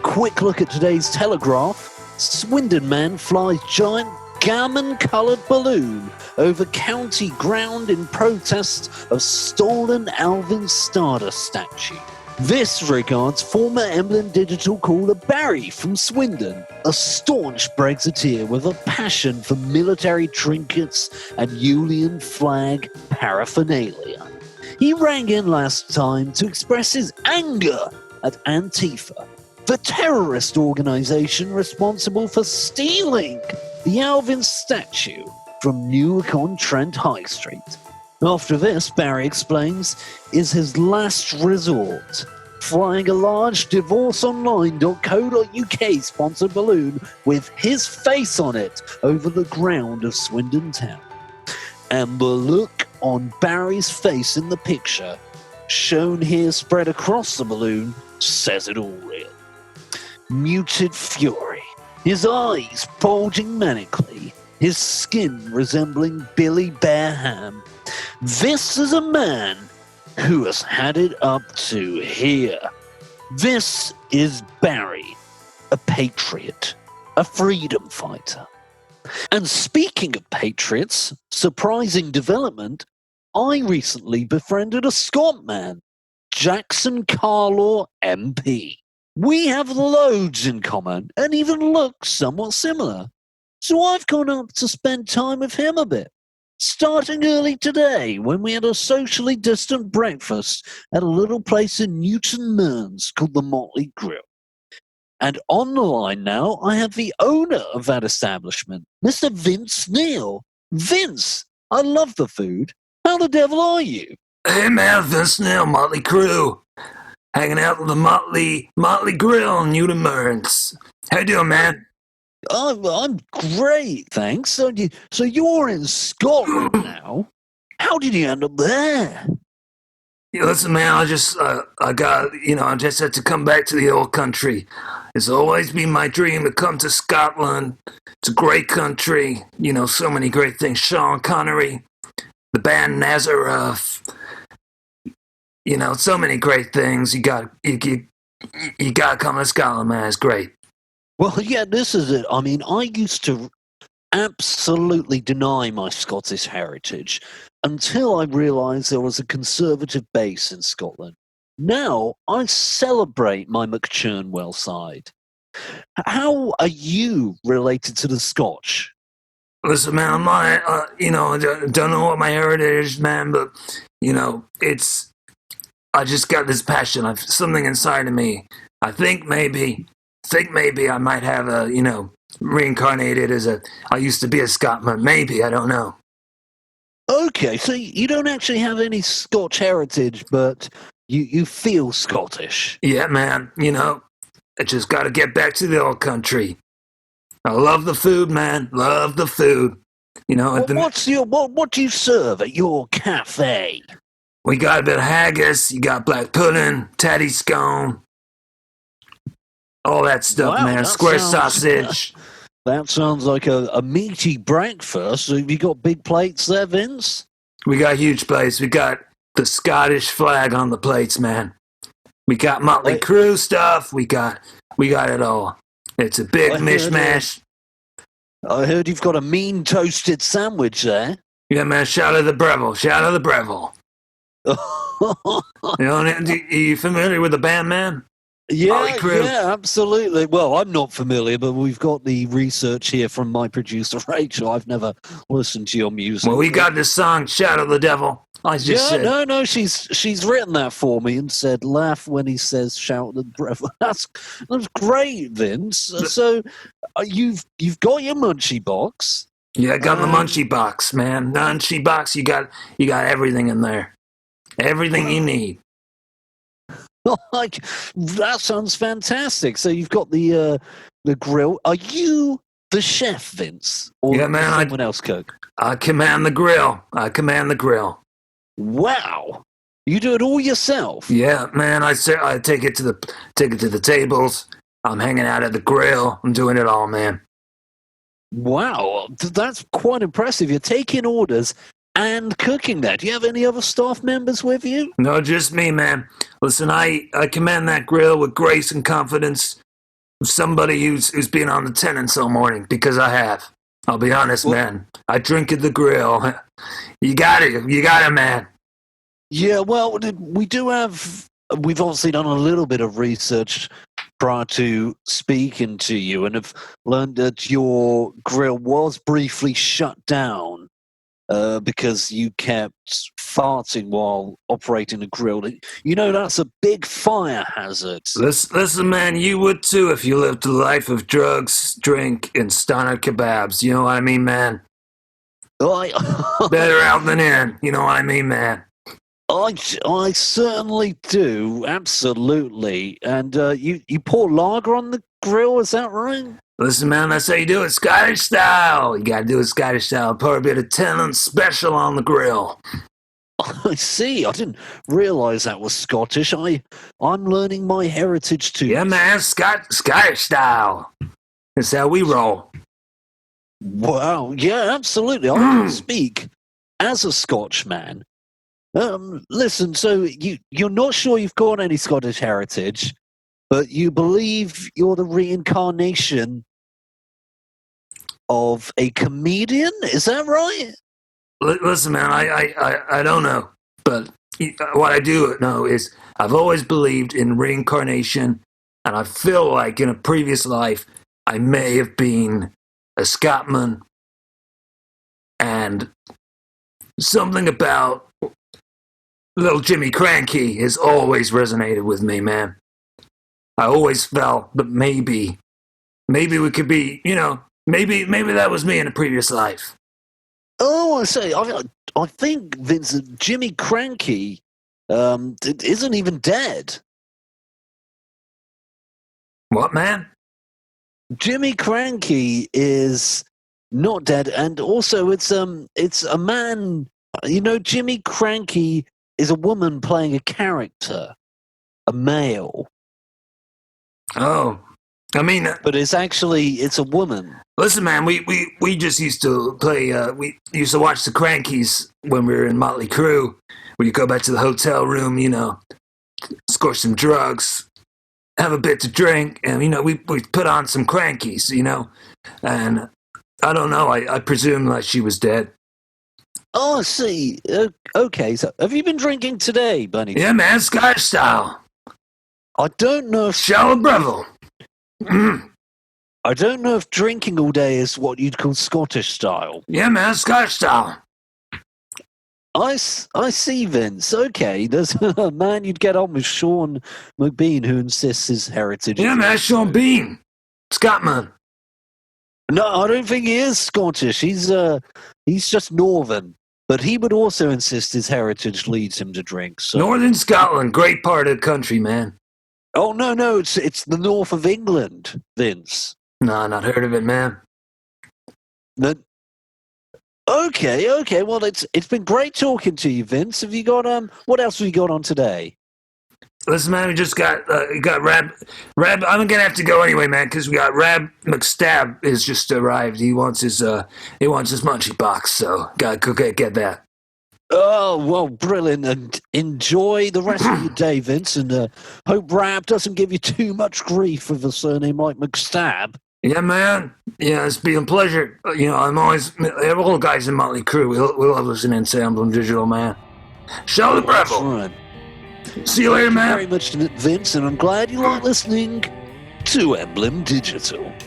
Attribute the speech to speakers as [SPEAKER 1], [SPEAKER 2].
[SPEAKER 1] quick look at today's Telegraph. Swindon man flies giant gammon-coloured balloon over county ground in protest of stolen Alvin Stardust statue. This regards former Emblem Digital caller Barry from Swindon, a staunch Brexiteer with a passion for military trinkets and Union flag paraphernalia. He rang in last time to express his anger at Antifa, the terrorist organisation responsible for stealing the Alvin statue from Newark-on-Trent High Street. After this, Barry explains, is his last resort, flying a large divorceonline.co.uk sponsored balloon with his face on it over the ground of Swindon Town. And the look on Barry's face in the picture, shown here spread across the balloon, says it all really. Muted fury, his eyes bulging manically, his skin resembling Billy Bear Ham. This is a man who has had it up to here. This is Barry, a patriot, a freedom fighter. And speaking of patriots, surprising development, I recently befriended a Scot man, Jackson Carlaw MP. We have loads in common and even look somewhat similar. So I've gone up to spend time with him a bit. Starting early today when we had a socially distant breakfast at a little place in Newton Mearns called the Motley Grill. And on the line now, I have the owner of that establishment, Mr. Vince Neal. Vince, I love the food. How the devil are you?
[SPEAKER 2] Hey man, Vince Neal, Motley Crew. Hanging out with the Motley Grill in Newton Mearns. How you doing, man?
[SPEAKER 1] I'm great, thanks. So you're in Scotland now. How did you end up there?
[SPEAKER 2] Yeah, listen, man, I just had to come back to the old country. It's always been my dream to come to Scotland. It's a great country. You know, so many great things. Sean Connery, the band Nazareth. You know, so many great things. You got to come to Scotland, man. It's great.
[SPEAKER 1] Well, yeah, this is it. I mean, I used to absolutely deny my Scottish heritage until I realised there was a conservative base in Scotland. Now, I celebrate my McChurnwell side. How are you related to the Scotch?
[SPEAKER 2] Listen, man, I'm not, I don't know what my heritage is, man, but, I just got this passion. Something inside of me. I think maybe I might have reincarnated I used to be a Scotsman. Maybe, I don't know.
[SPEAKER 1] Okay, so you don't actually have any Scotch heritage, but you feel Scottish.
[SPEAKER 2] Yeah, man, I just got to get back to the old country. I love the food, man. Love the food.
[SPEAKER 1] What do you serve at your cafe?
[SPEAKER 2] We got a bit of haggis, you got black pudding, tatty scone, all that stuff,
[SPEAKER 1] wow,
[SPEAKER 2] man. Square sausage.
[SPEAKER 1] That sounds like a meaty breakfast. Have you got big plates there, Vince?
[SPEAKER 2] We got huge plates. We got the Scottish flag on the plates, man. We got Motley Crew stuff. We got it all. It's a big mishmash.
[SPEAKER 1] I heard you've got a mean toasted sandwich there.
[SPEAKER 2] Yeah, man. Shout out the Breville. Shout out the Breville. Are you familiar with the band, man?
[SPEAKER 1] Yeah, absolutely. Well, I'm not familiar, but we've got the research here from my producer, Rachel. I've never listened to your music.
[SPEAKER 2] Well, we got this song, Shout of the Devil.
[SPEAKER 1] No, she's written that for me and said, laugh when he says, shout the devil. That's great, Vince. So you've got your munchie box.
[SPEAKER 2] Yeah, I got the munchie box, man. Munchie box, you got everything in there. Everything you need.
[SPEAKER 1] Like, that sounds fantastic. So you've got the grill. Are you the chef, Vince? Or
[SPEAKER 2] yeah, man.
[SPEAKER 1] Someone else cook?
[SPEAKER 2] I command the grill.
[SPEAKER 1] Wow. You do it all yourself?
[SPEAKER 2] Yeah, man. I take it to the tables. I'm hanging out at the grill. I'm doing it all, man.
[SPEAKER 1] Wow, that's quite impressive. You're taking orders and cooking that. Do you have any other staff members with you?
[SPEAKER 2] No, just me, man. Listen, I command that grill with grace and confidence. somebody who's been on the tenants all morning, because I have. I'll be honest, man. I drink at the grill. You got it, man.
[SPEAKER 1] Yeah, well, we've obviously done a little bit of research prior to speaking to you and have learned that your grill was briefly shut down because you kept farting while operating the grill. You know, that's a big fire hazard.
[SPEAKER 2] Listen, man, you would too if you lived a life of drugs, drink, and stunner kebabs. You know what I mean, man? Better out than in. You know what I mean, man?
[SPEAKER 1] I certainly do, absolutely. And you pour lager on the grill, is that right?
[SPEAKER 2] Listen, man, that's how you do it, Scottish style. You gotta do it Scottish style. Pour a bit of Tenant Special on the grill.
[SPEAKER 1] I see. I didn't realize that was Scottish. I'm learning my heritage too.
[SPEAKER 2] Yeah, man, Scottish style. That's how we roll.
[SPEAKER 1] Wow. Yeah, absolutely. I can speak as a Scotchman. Listen, so you're not sure you've got any Scottish heritage, but you believe you're the reincarnation of a comedian? Is that right?
[SPEAKER 2] Listen, man, I don't know, but what I do know is I've always believed in reincarnation, and I feel like in a previous life I may have been a Scotsman, and something about little Jimmy Cranky has always resonated with me, man. I always felt that maybe we could be, maybe that was me in a previous life.
[SPEAKER 1] Oh, I say, I think Vincent Jimmy Cranky isn't even dead.
[SPEAKER 2] What, man?
[SPEAKER 1] Jimmy Cranky is not dead, and also it's a man. Jimmy Cranky is a woman playing a character, a male.
[SPEAKER 2] Oh, I mean,
[SPEAKER 1] but it's a woman.
[SPEAKER 2] Listen, man, we just used to play. We used to watch the Crankies when we were in Motley Grill. Where you go back to the hotel room, score some drugs, have a bit to drink, and we put on some Crankies, and I don't know. I presume that she was dead.
[SPEAKER 1] Oh, I see. Okay, so have you been drinking today, Bunny?
[SPEAKER 2] Yeah, man, Scottish style.
[SPEAKER 1] I don't know if...
[SPEAKER 2] Shallow Breville.
[SPEAKER 1] I don't know if drinking all day is what you'd call Scottish style.
[SPEAKER 2] Yeah, man, Scottish style.
[SPEAKER 1] I see, Vince. Okay, there's a man you'd get on with, Sean McBean, who insists his heritage.
[SPEAKER 2] Yeah, man, Sean Bean. Scotman.
[SPEAKER 1] No, I don't think he is Scottish. He's just Northern. But he would also insist his heritage leads him to drink. So.
[SPEAKER 2] Northern Scotland, great part of the country, man.
[SPEAKER 1] Oh, no, it's the north of England, Vince.
[SPEAKER 2] No, not heard of it, man.
[SPEAKER 1] Okay. Well, it's been great talking to you, Vince. Have you got what else have you got on today?
[SPEAKER 2] Listen, man, we just got Rab. I'm gonna have to go anyway, man, because we got Rab McStab has just arrived. He wants his munchie box, so gotta go get that.
[SPEAKER 1] Oh, well, brilliant, and enjoy the rest of your day, Vince, and hope Rab doesn't give you too much grief with a surname like McStab.
[SPEAKER 2] Yeah, man. Yeah, it's been a pleasure. I'm always all the guys in Motley Grill. We love listening to Emblem Digital, man. Show the Breville.
[SPEAKER 1] Right.
[SPEAKER 2] See you later, man.
[SPEAKER 1] Thank you very much, Vince, and I'm glad you like listening to Emblem Digital.